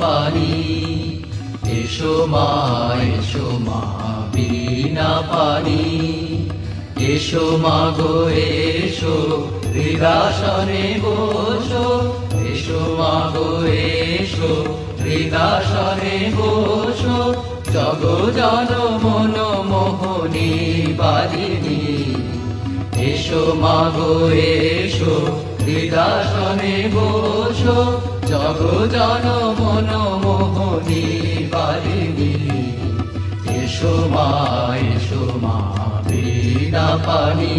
পানি। এসো মা বিনা পানি। এসো মা গো এসো হৃদাসনে বসো। এসো মা গো এসো হৃদাসনে বসো। জগ জন মন মোহনী বারিণী। এসো মা গো এসো হৃদাসনে বসো। জগ জন মন মোহনী বারিণী। এসো মা বিনা পানি।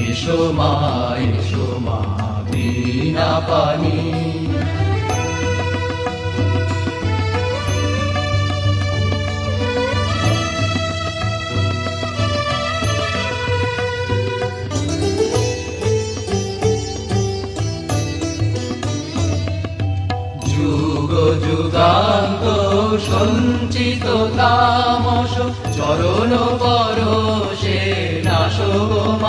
এসো মা বিনা পানি। যুগ যুগান্ত সঞ্চিত তামস চরণ পরশে নাশো মা।